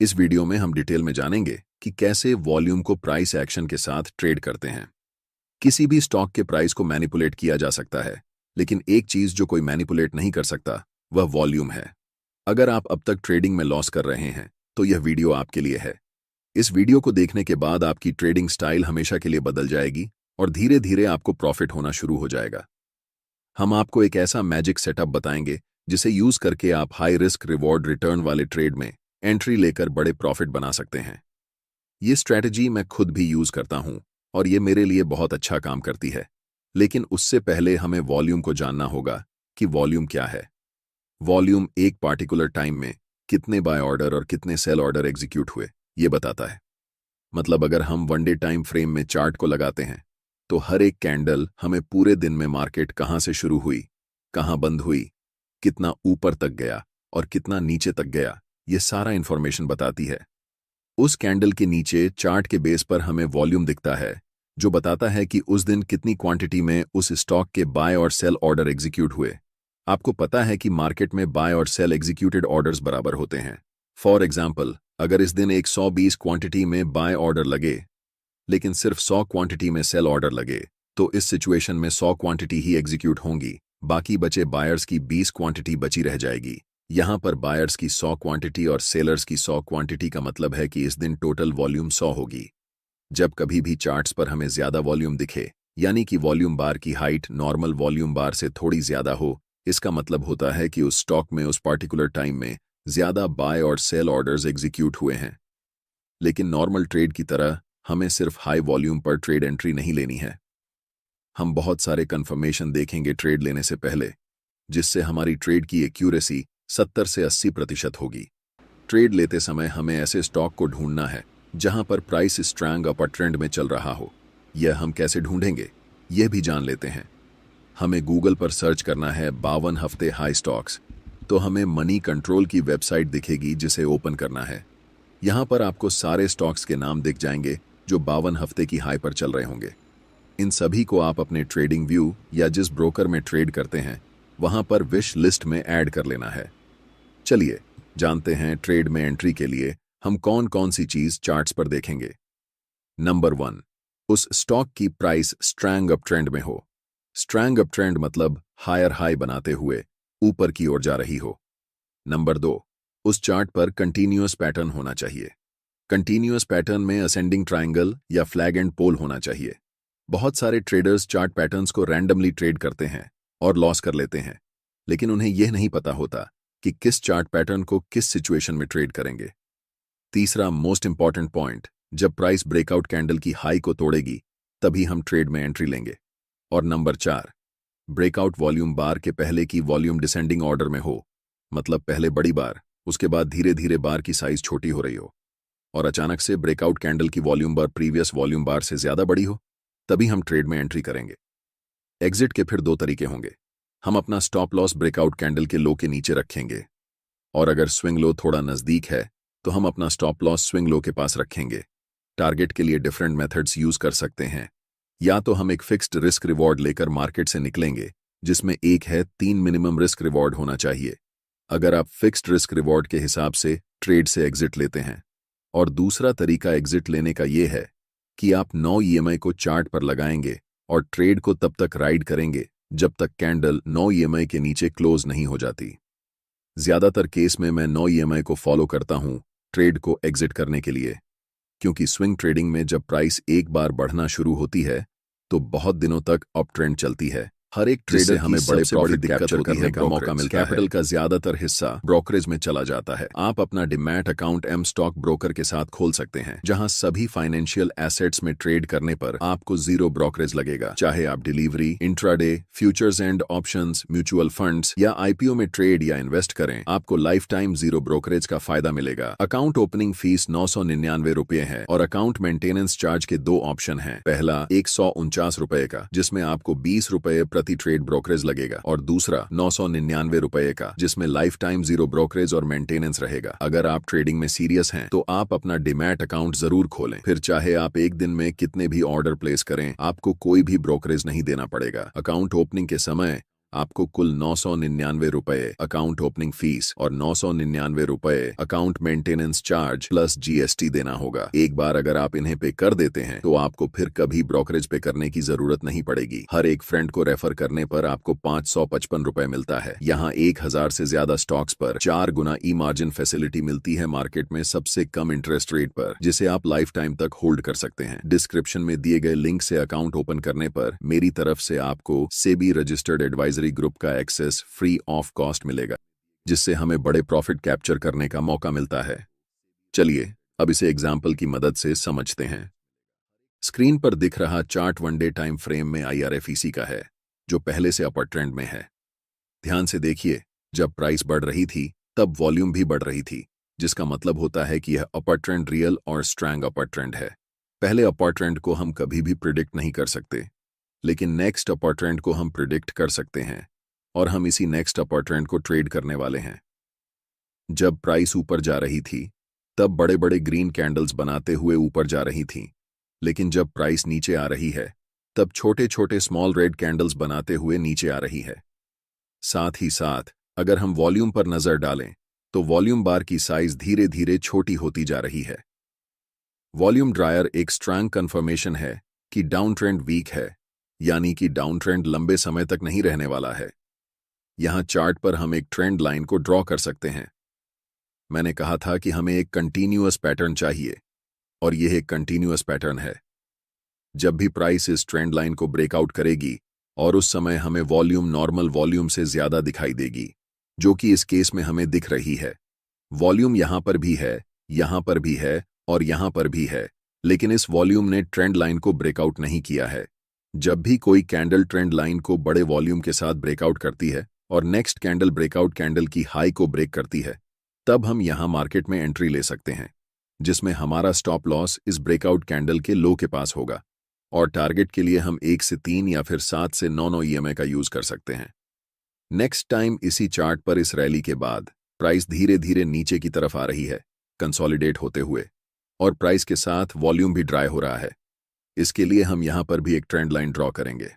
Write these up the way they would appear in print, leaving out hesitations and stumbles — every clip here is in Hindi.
इस वीडियो में हम डिटेल में जानेंगे कि कैसे वॉल्यूम को प्राइस एक्शन के साथ ट्रेड करते हैं। किसी भी स्टॉक के प्राइस को मैनिपुलेट किया जा सकता है, लेकिन एक चीज जो कोई मैनिपुलेट नहीं कर सकता वह वॉल्यूम है। अगर आप अब तक ट्रेडिंग में लॉस कर रहे हैं तो यह वीडियो आपके लिए है। इस वीडियो को देखने के बाद आपकी ट्रेडिंग स्टाइल हमेशा के लिए बदल जाएगी और धीरे धीरे आपको प्रॉफिट होना शुरू हो जाएगा। हम आपको एक ऐसा मैजिक सेटअप बताएंगे जिसे यूज करके आप हाई रिस्क रिवॉर्ड रिटर्न वाले ट्रेड में एंट्री लेकर बड़े प्रॉफिट बना सकते हैं। ये स्ट्रैटेजी मैं खुद भी यूज करता हूं और ये मेरे लिए बहुत अच्छा काम करती है। लेकिन उससे पहले हमें वॉल्यूम को जानना होगा कि वॉल्यूम क्या है। वॉल्यूम एक पार्टिकुलर टाइम में कितने बाय ऑर्डर और कितने सेल ऑर्डर एग्जीक्यूट हुए ये बताता है। मतलब अगर हम वन डे टाइम फ्रेम में चार्ट को लगाते हैं तो हर एक कैंडल हमें पूरे दिन में मार्केट कहां से शुरू हुई, कहां बंद हुई, कितना ऊपर तक गया और कितना नीचे तक गया, ये सारा इंफॉर्मेशन बताती है। उस कैंडल के नीचे चार्ट के बेस पर हमें वॉल्यूम दिखता है जो बताता है कि उस दिन कितनी क्वांटिटी में उस स्टॉक के बाय और सेल ऑर्डर एग्जीक्यूट हुए। आपको पता है कि मार्केट में बाय और सेल एग्जीक्यूटेड ऑर्डर्स बराबर होते हैं। फॉर एग्जाम्पल, अगर इस दिन 120 क्वांटिटी में बाय ऑर्डर लगे लेकिन सिर्फ 100 क्वांटिटी में सेल ऑर्डर लगे तो इस सिचुएशन में 100 क्वांटिटी ही एग्जीक्यूट होंगी, बाकी बचे बायर्स की 20 क्वांटिटी बची रह जाएगी। यहां पर बायर्स की 100 क्वांटिटी और सेलर्स की 100 क्वांटिटी का मतलब है कि इस दिन टोटल वॉल्यूम 100 होगी। जब कभी भी चार्ट्स पर हमें ज्यादा वॉल्यूम दिखे, यानी कि वॉल्यूम बार की हाइट नॉर्मल वॉल्यूम बार से थोड़ी ज्यादा हो, इसका मतलब होता है कि उस स्टॉक में उस पार्टिकुलर टाइम में ज्यादा बाय और सेल ऑर्डर्स एग्जीक्यूट हुए हैं। लेकिन नॉर्मल ट्रेड की तरह हमें सिर्फ हाई वॉल्यूम पर ट्रेड एंट्री नहीं लेनी है। हम बहुत सारे कंफर्मेशन देखेंगे ट्रेड लेने से पहले, जिससे हमारी ट्रेड की एक्यूरेसी 70 से 80% होगी। ट्रेड लेते समय हमें ऐसे स्टॉक को ढूंढना है जहां पर प्राइस स्ट्रांग अपर ट्रेंड में चल रहा हो। यह हम कैसे ढूंढेंगे यह भी जान लेते हैं। हमें गूगल पर सर्च करना है 52 हफ्ते हाई स्टॉक्स, तो हमें मनी कंट्रोल की वेबसाइट दिखेगी जिसे ओपन करना है। यहां पर आपको सारे स्टॉक्स के नाम दिख जाएंगे जो 52 हफ्ते की हाई पर चल रहे होंगे। इन सभी को आप अपने ट्रेडिंग व्यू या जिस ब्रोकर में ट्रेड करते हैं वहां पर विश लिस्ट में ऐड कर लेना है। चलिए जानते हैं ट्रेड में एंट्री के लिए हम कौन कौन सी चीज चार्ट्स पर देखेंगे। नंबर 1, उस स्टॉक की प्राइस स्ट्रैंग अप ट्रेंड में हो। स्ट्रैंग अप ट्रेंड मतलब हायर हाई बनाते हुए ऊपर की ओर जा रही हो। नंबर 2, उस चार्ट पर कंटिन्यूअस पैटर्न होना चाहिए। कंटिन्यूअस पैटर्न में असेंडिंग ट्रायंगल या फ्लैग एंड पोल होना चाहिए। बहुत सारे ट्रेडर्स चार्ट पैटर्न्स को रैंडमली ट्रेड करते हैं और लॉस कर लेते हैं, लेकिन उन्हें यह नहीं पता होता कि किस चार्ट पैटर्न को किस सिचुएशन में ट्रेड करेंगे। तीसरा मोस्ट इंपॉर्टेंट पॉइंट, जब प्राइस ब्रेकआउट कैंडल की हाई को तोड़ेगी तभी हम ट्रेड में एंट्री लेंगे। और नंबर 4, ब्रेकआउट वॉल्यूम बार के पहले की वॉल्यूम डिसेंडिंग ऑर्डर में हो, मतलब पहले बड़ी बार, उसके बाद धीरे धीरे बार की साइज छोटी हो रही हो और अचानक से ब्रेकआउट कैंडल की वॉल्यूम बार प्रीवियस वॉल्यूम बार से ज्यादा बड़ी हो, तभी हम ट्रेड में एंट्री करेंगे। एग्जिट के फिर 2 तरीके होंगे। हम अपना स्टॉप लॉस ब्रेकआउट कैंडल के लो के नीचे रखेंगे और अगर स्विंग लो थोड़ा नजदीक है तो हम अपना स्टॉप लॉस स्विंग लो के पास रखेंगे। टारगेट के लिए डिफरेंट मेथड्स यूज कर सकते हैं। या तो हम एक फिक्स्ड रिस्क रिवॉर्ड लेकर मार्केट से निकलेंगे, जिसमें एक है 3 मिनिमम रिस्क रिवॉर्ड होना चाहिए अगर आप फिक्स्ड रिस्क रिवॉर्ड के हिसाब से ट्रेड से एग्जिट लेते हैं। और दूसरा तरीका एग्जिट लेने का यह है कि आप 9 ईएमआई को चार्ट पर लगाएंगे और ट्रेड को तब तक राइड करेंगे जब तक कैंडल 9 ईएमआई के नीचे क्लोज नहीं हो जाती। ज्यादातर केस में मैं 9 ईएमआई को फॉलो करता हूं ट्रेड को एग्जिट करने के लिए, क्योंकि स्विंग ट्रेडिंग में जब प्राइस एक बार बढ़ना शुरू होती है तो बहुत दिनों तक अप ट्रेंड चलती है। हर एक ट्रेडर हमें बड़े प्रॉफिट कैप्चर करने का मौका मिलता है। कैपिटल का ज्यादातर हिस्सा ब्रोकरेज में चला जाता है। आप अपना डिमैट अकाउंट एम स्टॉक ब्रोकर के साथ खोल सकते हैं, जहां सभी फाइनेंशियल एसेट्स में ट्रेड करने पर आपको 0 ब्रोकरेज लगेगा। चाहे आप delivery, intraday, futures and options, mutual funds या आईपीओ में ट्रेड या इन्वेस्ट करें, आपको लाइफ टाइम 0 ब्रोकरेज का फायदा मिलेगा। अकाउंट ओपनिंग फीस 999 रुपए है और अकाउंट मेंटेनेंस चार्ज के 2 ऑप्शन हैं। पहला 149 रुपए का, जिसमें आपको 20 रुपए प्रति ट्रेड ब्रोकरेज लगेगा, और दूसरा 999 रुपए का, जिसमें लाइफ टाइम 0 ब्रोकरेज और मेंटेनेंस रहेगा। अगर आप ट्रेडिंग में सीरियस हैं तो आप अपना डिमैट अकाउंट जरूर खोलें। फिर चाहे आप एक दिन में कितने भी ऑर्डर प्लेस करें, आपको कोई भी ब्रोकरेज नहीं देना पड़ेगा। अकाउंट ओपनिंग के समय आपको कुल 999 रुपये अकाउंट ओपनिंग फीस और 999 रुपये account maintenance charge plus GST देना होगा। एक बार अगर आप इन्हें पे कर देते हैं तो आपको फिर कभी ब्रोकरेज पे करने की जरूरत नहीं पड़ेगी। हर एक फ्रेंड को रेफर करने पर आपको 555 रुपए मिलता है। यहाँ 1000 से ज्यादा स्टॉक्स पर 4 गुना ई मार्जिन फैसिलिटी मिलती है मार्केट में सबसे कम इंटरेस्ट रेट पर, जिसे आप लाइफ टाइम तक होल्ड कर सकते हैं। डिस्क्रिप्शन में दिए गए लिंक से अकाउंट ओपन करने पर मेरी तरफ से आपको सेबी रजिस्टर्ड एडवाइजरी ग्रुप का एक्सेस फ्री ऑफ कॉस्ट मिलेगा, जिससे हमें बड़े प्रॉफिट कैप्चर करने का मौका मिलता है। चलिए अब इसे एग्जाम्पल की मदद से समझते हैं। स्क्रीन पर दिख रहा चार्ट वनडे टाइम फ्रेम में आईआरएफईसी का है, जो पहले से अपर ट्रेंड में है। ध्यान से देखिए, जब प्राइस बढ़ रही थी तब वॉल्यूम भी बढ़ रही थी, जिसका मतलब होता है कि यह अपर ट्रेंड रियल और स्ट्रॉन्ग अपर ट्रेंड है। पहले अपर ट्रेंड को हम कभी भी प्रिडिक्ट नहीं कर सकते, लेकिन नेक्स्ट अपर ट्रेंड को हम प्रिडिक्ट कर सकते हैं, और हम इसी नेक्स्ट अपर ट्रेंड को ट्रेड करने वाले हैं। जब प्राइस ऊपर जा रही थी तब बड़े बड़े ग्रीन कैंडल्स बनाते हुए ऊपर जा रही थीं, लेकिन जब प्राइस नीचे आ रही है तब छोटे छोटे स्मॉल रेड कैंडल्स बनाते हुए नीचे आ रही है। साथ ही साथ अगर हम वॉल्यूम पर नजर डालें तो वॉल्यूम बार की साइज धीरे धीरे छोटी होती जा रही है। वॉल्यूम ड्रायर एक स्ट्रॉन्ग कंफर्मेशन है कि डाउन ट्रेंड वीक है, यानी कि डाउन ट्रेंड लंबे समय तक नहीं रहने वाला है। यहां चार्ट पर हम एक ट्रेंड लाइन को ड्रॉ कर सकते हैं। मैंने कहा था कि हमें एक कंटीन्यूअस पैटर्न चाहिए, और यह एक कंटीन्यूअस पैटर्न है। जब भी प्राइस इस ट्रेंड लाइन को ब्रेकआउट करेगी और उस समय हमें वॉल्यूम नॉर्मल वॉल्यूम से ज्यादा दिखाई देगी, जो कि इस केस में हमें दिख रही है। वॉल्यूम यहां पर भी है, यहां पर भी है और यहां पर भी है, लेकिन इस वॉल्यूम ने ट्रेंड लाइन को ब्रेकआउट नहीं किया है। जब भी कोई कैंडल ट्रेंड लाइन को बड़े वॉल्यूम के साथ ब्रेकआउट करती है और नेक्स्ट कैंडल ब्रेकआउट कैंडल की हाई को ब्रेक करती है, तब हम यहां मार्केट में एंट्री ले सकते हैं, जिसमें हमारा स्टॉप लॉस इस ब्रेकआउट कैंडल के लो के पास होगा, और टारगेट के लिए हम 1 से 3 या फिर 7 से 9 ईएमए का यूज कर सकते हैं। नेक्स्ट टाइम इसी चार्ट पर इस रैली के बाद प्राइस धीरे धीरे नीचे की तरफ आ रही है, कंसोलिडेट होते हुए, और प्राइस के साथ वॉल्यूम भी ड्राई हो रहा है। इसके लिए हम यहां पर भी एक ट्रेंड लाइन ड्रॉ करेंगे।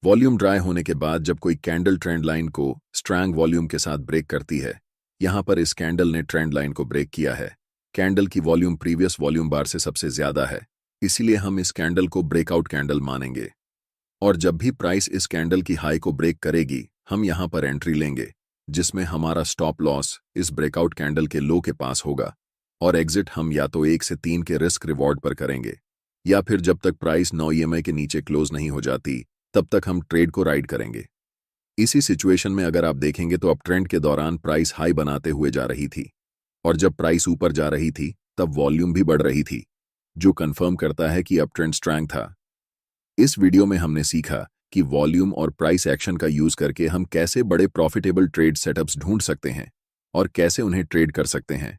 वॉल्यूम ड्राई होने के बाद जब कोई कैंडल ट्रेंड लाइन को स्ट्रॉन्ग वॉल्यूम के साथ ब्रेक करती है, यहां पर इस कैंडल ने ट्रेंड लाइन को ब्रेक किया है। कैंडल की वॉल्यूम प्रीवियस वॉल्यूम बार से सबसे ज्यादा है, इसीलिए हम इस कैंडल को ब्रेकआउट कैंडल मानेंगे। और जब भी प्राइस इस कैंडल की हाई को ब्रेक करेगी, हम यहां पर एंट्री लेंगे, जिसमें हमारा स्टॉप लॉस इस ब्रेकआउट कैंडल के लो के पास होगा, और एग्जिट हम या तो 1 से 3 के रिस्क रिवॉर्ड पर करेंगे, या फिर जब तक प्राइस 9 ईएमए के नीचे क्लोज नहीं हो जाती तब तक हम ट्रेड को राइड करेंगे। इसी सिचुएशन में अगर आप देखेंगे तो अप ट्रेंड के दौरान प्राइस हाई बनाते हुए जा रही थी, और जब प्राइस ऊपर जा रही थी तब वॉल्यूम भी बढ़ रही थी, जो कंफर्म करता है कि अप ट्रेंड स्ट्रॉन्ग था। इस वीडियो में हमने सीखा कि वॉल्यूम और प्राइस एक्शन का यूज करके हम कैसे बड़े प्रॉफिटेबल ट्रेड सेटअप्स ढूंढ सकते हैं और कैसे उन्हें ट्रेड कर सकते हैं।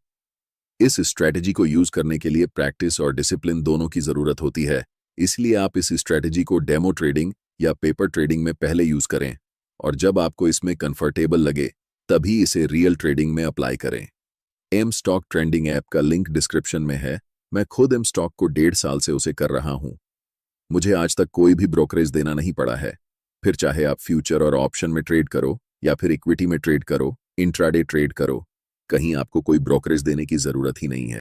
इस स्ट्रैटेजी को यूज करने के लिए प्रैक्टिस और डिसिप्लिन दोनों की जरूरत होती है, इसलिए आप इस स्ट्रैटेजी को डेमो ट्रेडिंग या पेपर ट्रेडिंग में पहले यूज करें, और जब आपको इसमें कंफर्टेबल लगे तभी इसे रियल ट्रेडिंग में अप्लाई करें। एम स्टॉक ट्रेंडिंग ऐप का लिंक डिस्क्रिप्शन में है। मैं खुद एम स्टॉक को 1.5 साल से उसे कर रहा हूं। मुझे आज तक कोई भी ब्रोकरेज देना नहीं पड़ा है। फिर चाहे आप फ्यूचर और ऑप्शन में ट्रेड करो या फिर इक्विटी में ट्रेड करो, इंट्राडे ट्रेड करो, कहीं आपको कोई ब्रोकरेज देने की जरूरत ही नहीं है।